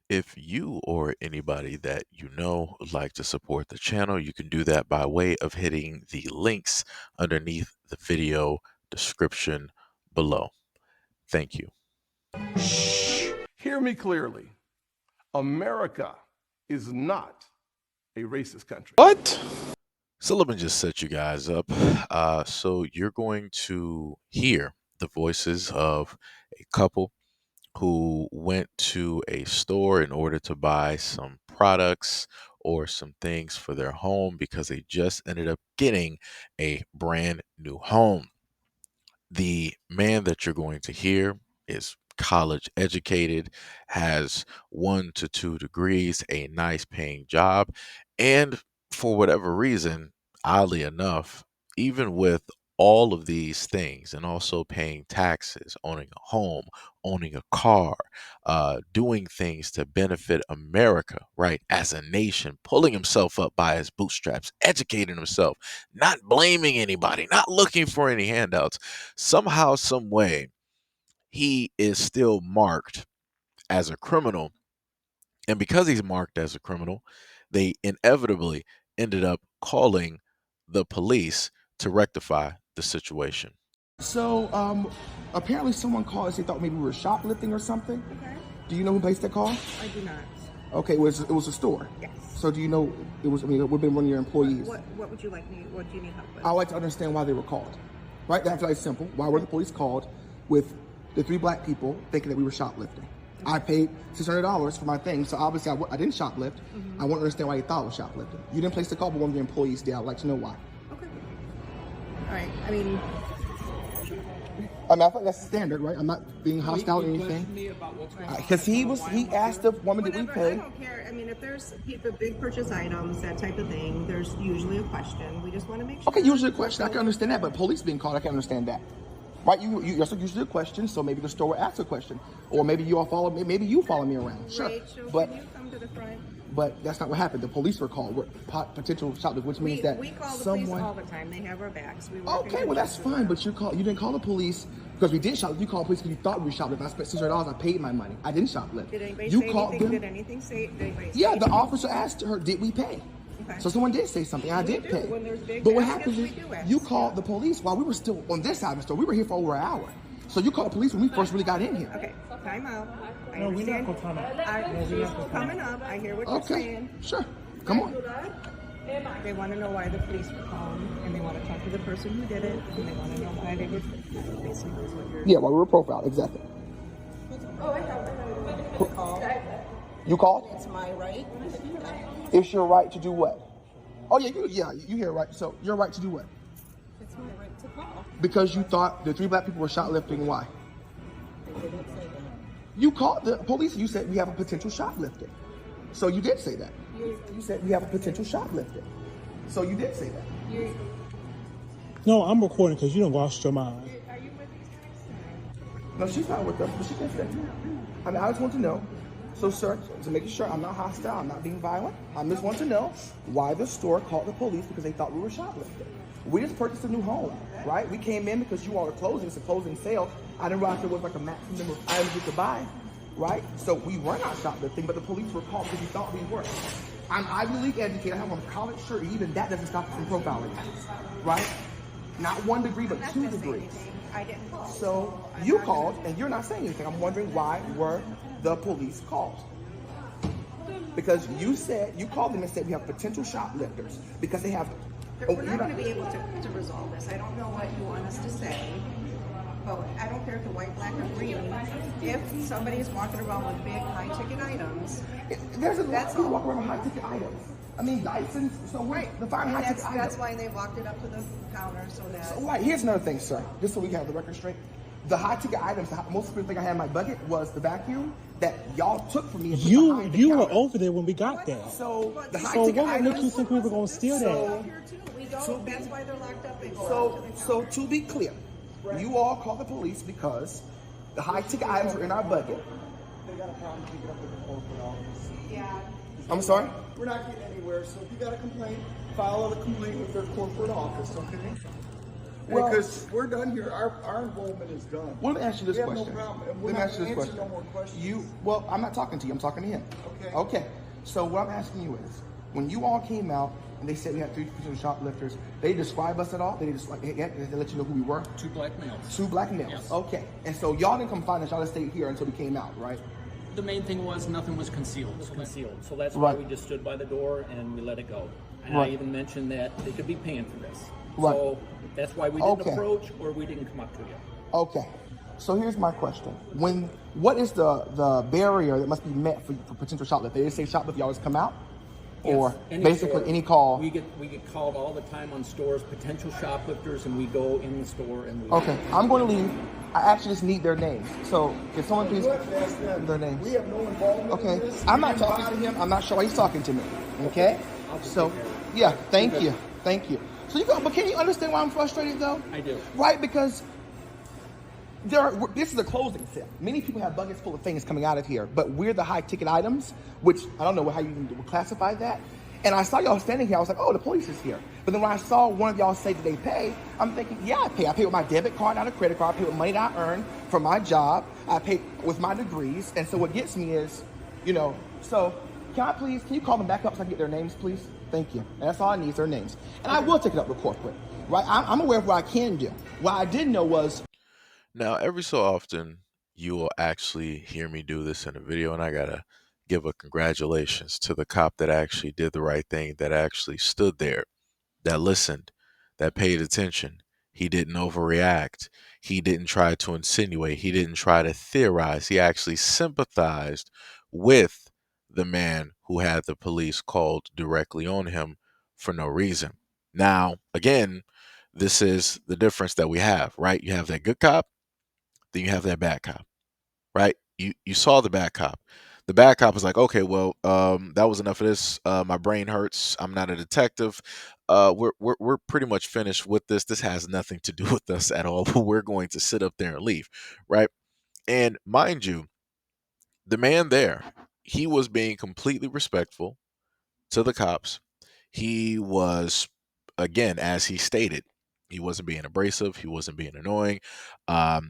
If you or anybody that you know would like to support the channel, you can do that by way of hitting the links underneath the video description below. Thank you. Shh. Hear me clearly. America is not a racist country. What? So let me just set you guys up. So you're going to hear the voices of a couple who went to a store in order to buy some products or some things for their home because they just ended up getting a brand new home. The man that you're going to hear is college educated, has 1 to 2 degrees, a nice paying job, and for whatever reason, oddly enough, even with all of these things and also paying taxes, owning a home, owning a car, doing things to benefit America, right, as a nation, pulling himself up by his bootstraps, educating himself, not blaming anybody, not looking for any handouts. Somehow, some way, he is still marked as a criminal. And because he's marked as a criminal, they inevitably ended up calling the police to rectify the situation. So, apparently someone called us. They thought maybe we were shoplifting or something. Okay. Do you know who placed that call? I do not. Okay, it was a store. Yes. So do you know it was? I mean, it would have been one of your employees. What would you like me? What do you need help with? I would like to understand why they were called. Right? That's very simple. Why were the police called with the 3 black people thinking that we were shoplifting? I paid $600 for my thing, so obviously I didn't shoplift. I want to understand why you thought it was shoplifting. You didn't place the call, but one of your employees did. I'd like to know why. Okay. All right. I mean, I think that's standard, right? I'm not being hostile or anything. Because he asked the woman, did we whatever. I pay? don't care. I mean, if there's big purchase items, that type of thing, there's usually a question. We just want to make sure. Okay, usually a question. I can understand that, but police being called, I can understand that. Right? That's usually a question, so maybe the store will ask a question. Or maybe you all follow me, maybe you follow me around. Sure. Rachel, But can you come to the front? but that's not what happened. The police were called. We're potential shoplifters, which means that we call the someone. police all the time. They have our backs. We work Okay, well that's fine, but you didn't call the police because we did shoplift. You called the police because you thought we were shoplifting. I spent $600. I paid my money. I didn't shoplift. Did anybody You say called anything? them. Did anything say? Did anybody say Yeah, the anything? officer asked her, did we pay? Okay. So someone did say something. I did do. pay. When there's big But what baskets, happens is we do ask. you called the police while we were still on this side of the store. We were here for over an hour. So you called the police when we first really got in here. Okay, time out. I No, we're not understand. gonna time out. She's coming up. I hear what you're Okay, saying. sure. Come on. They want to know why the police were called, and they want to talk to the person who did it, and they want to know why they were basically what you're. Yeah, while we were profiled, exactly. Oh, I have call. You called? It's my right. It's your right to do what? Oh yeah, you hear right. So your right to do what? It's my right to call. Because you thought the 3 black people were shoplifting. Why? They didn't say that. You called the police and you said we have a potential shoplifting. So you did say that. You said we have a potential shoplifting. So you did say that. No, I'm recording because you done lost your mind. Are you with these guys? No, she's not with us, but she can stay. I mean, I just want to know. So, sir, to make sure I'm not hostile, I'm not being violent, I just want to know why the store called the police because they thought we were shoplifting. We just purchased a new home, right? We came in because you all are closing. It's a closing sale. I didn't realize there was like a maximum number of items you could buy, right? So we were not shoplifting, but the police were called because we thought we were. I'm Ivy League educated. I have on a college shirt. Even that doesn't stop us from profiling, right? Not 1 degree, but 2 degrees. I didn't call. So you called, and you're not saying anything. I'm wondering why were the police called? Because you said, you called them and said we have potential shoplifters because they have. We're not going to be able to resolve this. I don't know what you want us to say, but I don't care if the white, black, or green. If somebody is walking around with big, high-ticket items, There's a lot of people walking around with high-ticket items. I mean, license. So the fine high-ticket items. that's why they walked it up to the counter so that. So, right, here's another thing, sir. Just so we have the record straight. The high-ticket items, the most people think I had in my bucket was the vacuum that y'all took from me. And put behind the You were counter. over there when we got there. So the So high-ticket what would make items. you think we were gonna steal that? Here too. We don't. That's why they're locked up. They go So to be clear, you all called the police because the high-ticket items were in our budget. They got a problem keeping up with the corporate office. Yeah. I'm sorry? We're not getting anywhere, so if you got a complaint, file a complaint with their corporate office, okay? Well, Because we're done here. Our involvement is done. well, let me ask you this We have question. no problem. And Let we're me not ask you this answering question. no more questions. Well, I'm not talking to you. I'm talking to him. Okay. Okay. So what I'm asking you is, when you all came out and they said we had 3 potential shoplifters, they describe us at all? They just like they let you know who we were? Two black males. 2 black males. Yes. Okay. And so y'all didn't come find us. Y'all just stayed here until we came out, right? The main thing was nothing was concealed. It was concealed. So that's Right. why we just stood by the door and we let it go. And Right. I even mentioned that they could be paying for this. Right. So that's why we didn't Okay. approach or we didn't come up to you. Okay. So here's my question. What is the barrier that must be met for potential shoplifters? They just say shoplift, you always come out? Or Yes, basically store. any call? We get called all the time on stores, potential shoplifters, and we go in the store and we. Okay, I'm going to leave. I actually just need their names. So can someone please You have to ask them. their names? We have no involvement Okay, in this. I'm We not didn't talking to bother him. I'm not sure why he's talking to me. Okay, I'll just so take care of it. yeah, thank you, thank you. So you go, but can you understand why I'm frustrated though? I do. Right, because this is a closing sale. Many people have buckets full of things coming out of here, but we're the high ticket items, which I don't know how you would classify that. And I saw y'all standing here. I was like, oh, the police is here. But then when I saw one of y'all say that they pay, I'm thinking, yeah, I pay. I pay with my debit card, not a credit card. I pay with money that I earn from my job. I pay with my degrees. And so what gets me is, so can you call them back up so I can get their names, please? Thank you. And that's all I need is their names. And I will take it up with corporate, right? I'm aware of what I can do. What I didn't know was, Now, every so often, you will actually hear me do this in a video, and I gotta give a congratulations to the cop that actually did the right thing, that actually stood there, that listened, that paid attention. He didn't overreact. He didn't try to insinuate. He didn't try to theorize. He actually sympathized with the man who had the police called directly on him for no reason. Now, again, this is the difference that we have, right? You have that good cop, then you have that bad cop, right? You saw the bad cop. The bad cop is like, okay, well, that was enough of this. My brain hurts. I'm not a detective. We're pretty much finished with this. This has nothing to do with us at all. We're going to sit up there and leave, right? And mind you, the man there, he was being completely respectful to the cops. He was, again, as he stated, he wasn't being abrasive. He wasn't being annoying.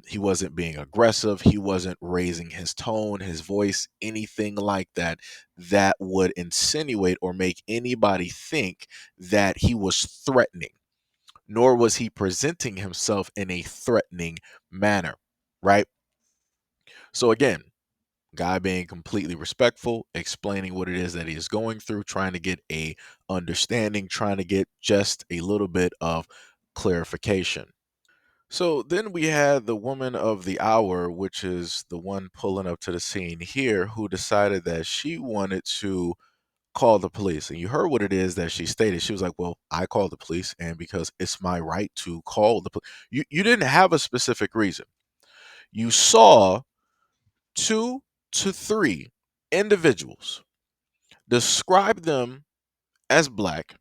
He wasn't being aggressive. He wasn't raising his tone, his voice, anything like that, that would insinuate or make anybody think that he was threatening, nor was he presenting himself in a threatening manner, right? So, again, guy being completely respectful, explaining what it is that he is going through, trying to get a understanding, trying to get just a little bit of clarification. So then we had the woman of the hour, which is the one pulling up to the scene here, who decided that she wanted to call the police. And you heard what it is that she stated. She was like, well, I called the police, and because it's my right to call the police. You didn't have a specific reason. You saw 2 to 3 individuals, described them as black,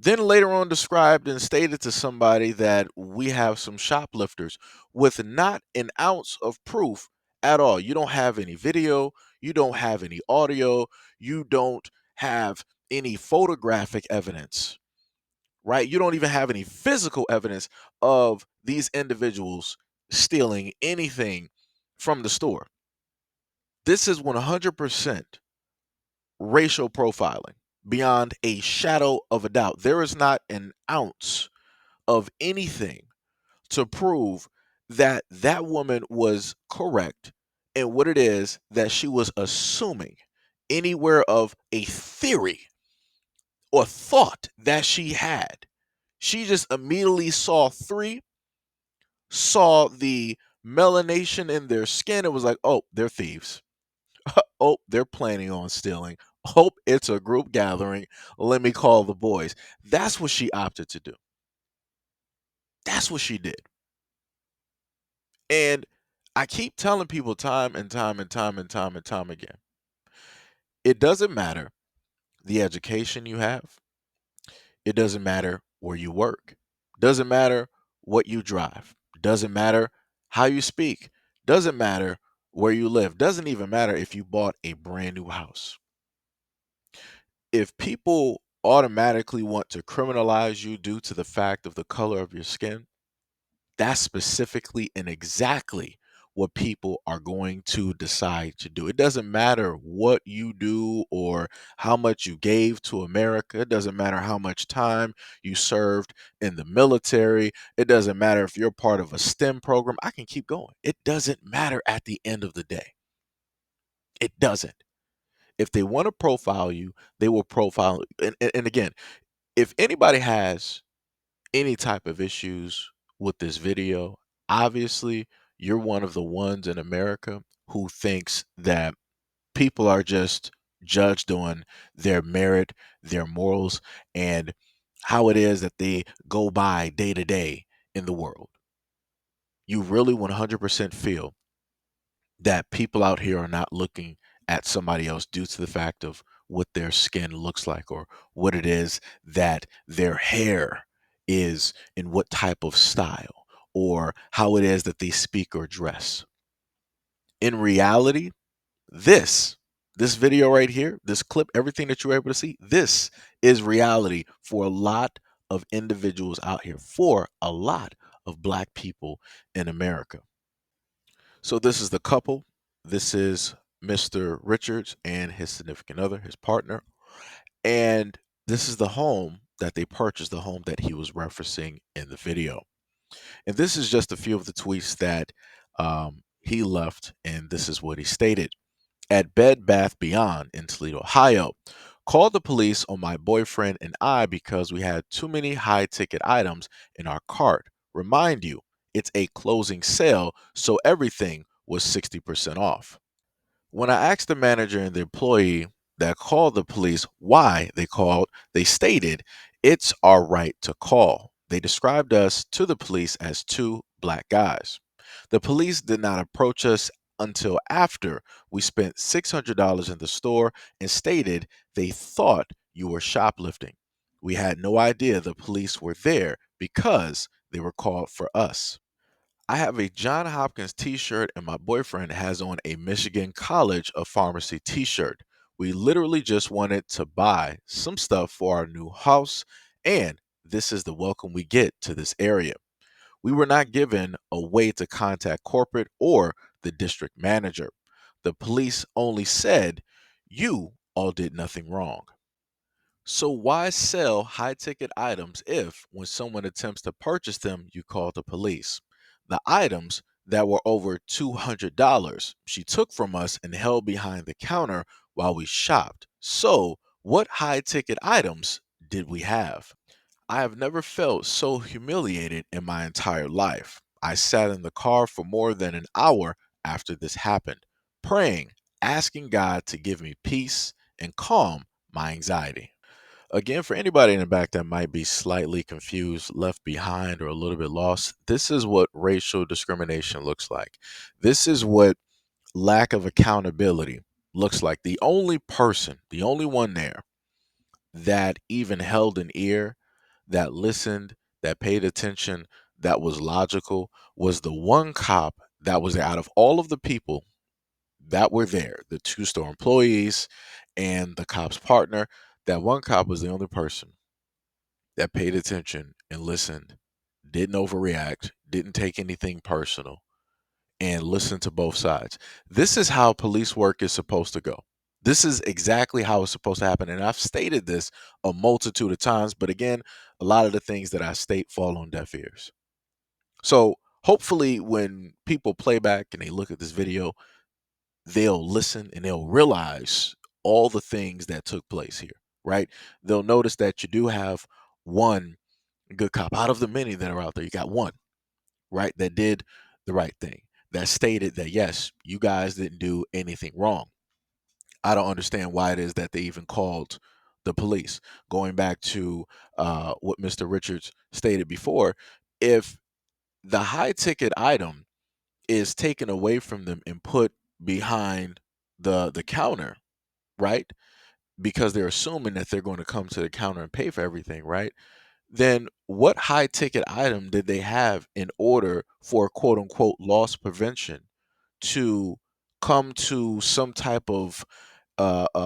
then later on described and stated to somebody that we have some shoplifters with not an ounce of proof at all. You don't have any video, you don't have any audio, you don't have any photographic evidence, right? You don't even have any physical evidence of these individuals stealing anything from the store. This is 100% racial profiling beyond a shadow of a doubt. There is not an ounce of anything to prove that that woman was correct in what it is that she was assuming, anywhere of a theory or thought that she had. She just immediately saw the melanation in their skin. It was like, oh, they're thieves. Oh, they're planning on stealing. Hope it's a group gathering. Let me call the boys. That's what she opted to do. That's what she did. And I keep telling people time and time and time and time and time again, it doesn't matter the education you have. It doesn't matter where you work. Doesn't matter what you drive. Doesn't matter how you speak. Doesn't matter where you live. Doesn't even matter if you bought a brand new house. If people automatically want to criminalize you due to the fact of the color of your skin, That's specifically and exactly what people are going to decide to do. It doesn't matter what you do or how much you gave to America. It doesn't matter how much time you served in the military. It doesn't matter if you're part of a STEM program. I can keep going. It doesn't matter at the end of the day. It doesn't. If they want to profile you, they will profile. And again, if anybody has any type of issues with this video, obviously you're one of the ones in America who thinks that people are just judged on their merit, their morals, and how it is that they go by day to day in the world. You really 100% feel that people out here are not looking at somebody else due to the fact of what their skin looks like or what it is that their hair is in what type of style or how it is that they speak or dress. In reality, this this video right here, this clip, everything that you're able to see, this is reality for a lot of individuals out here, for a lot of black people in America. So this is the couple. This is Mr. Richards and his significant other, his partner. And this is the home that they purchased, the home that he was referencing in the video. And this is just a few of the tweets that he left, and this is what he stated. At Bed Bath Beyond in Toledo, Ohio, called the police on my boyfriend and I because we had too many high ticket items in our cart. Remind you, it's a closing sale, so everything was 60% off. When I asked the manager and the employee that called the police why they called, they stated it's our right to call. They described us to the police as two black guys. The police did not approach us until after we spent $600 in the store and stated they thought you were shoplifting. We had no idea the police were there because they were called for us. I have a John Hopkins t-shirt and my boyfriend has on a Michigan College of Pharmacy t-shirt. We literally just wanted to buy some stuff for our new house and this is the welcome we get to this area. We were not given a way to contact corporate or the district manager. The police only said, you all did nothing wrong. So why sell high ticket items if when someone attempts to purchase them, you call the police? The items that were over $200 she took from us and held behind the counter while we shopped. So what high ticket items did we have? I have never felt so humiliated in my entire life. I sat in the car for more than an hour after this happened, praying, asking God to give me peace and calm my anxiety. Again, for anybody in the back that might be slightly confused, left behind, or a little bit lost, this is what racial discrimination looks like. This is what lack of accountability looks like. The only person, the only one there that even held an ear, that listened, that paid attention, that was logical, was the one cop that was there out of all of the people that were there, the two store employees and the cop's partner. That one cop was the only person that paid attention and listened, didn't overreact, didn't take anything personal, and listened to both sides. This is how police work is supposed to go. This is exactly how it's supposed to happen. And I've stated this a multitude of times, but again, a lot of the things that I state fall on deaf ears. So hopefully, when people play back and they look at this video, they'll listen and they'll realize all the things that took place here, right? They'll notice that you do have one good cop out of the many that are out there. You got one, right, that did the right thing, that stated that, yes, you guys didn't do anything wrong. I don't understand why it is that they even called the police. Going back to what Mr. Richards stated before, if the high ticket item is taken away from them and put behind the counter, right? Because they're assuming that they're going to come to the counter and pay for everything, right? Then what high ticket item did they have in order for quote unquote loss prevention to come to some type of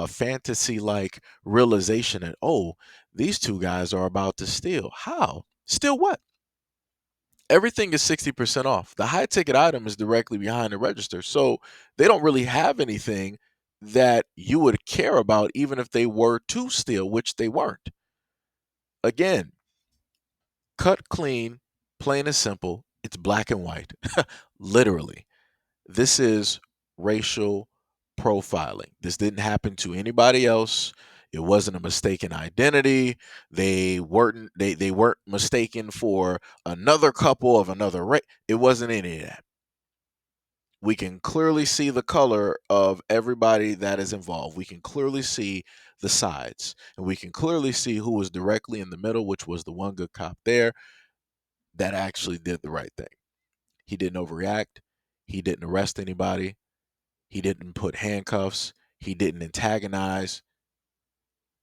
fantasy like realization that, oh, these two guys are about to steal? How? Steal what? everything is 60% off. The high ticket item is directly behind the register. So they don't really have anything that you would care about, even if they were to steal, which they weren't. Again, cut clean, plain and simple. It's black and white. Literally. This is racial profiling. This didn't happen to anybody else. It wasn't a mistaken identity. They weren't mistaken for another couple of another race. It wasn't any of that. We can clearly see the color of everybody that is involved. We can clearly see the sides, and we can clearly see who was directly in the middle, which was the one good cop there that actually did the right thing. He didn't overreact. He didn't arrest anybody. He didn't put handcuffs. He didn't antagonize.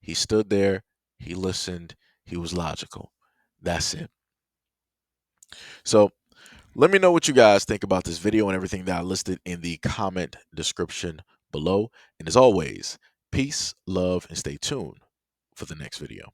He stood there. He listened. He was logical. That's it. So let me know what you guys think about this video and everything that I listed in the comment description below. And as always, peace, love, and stay tuned for the next video.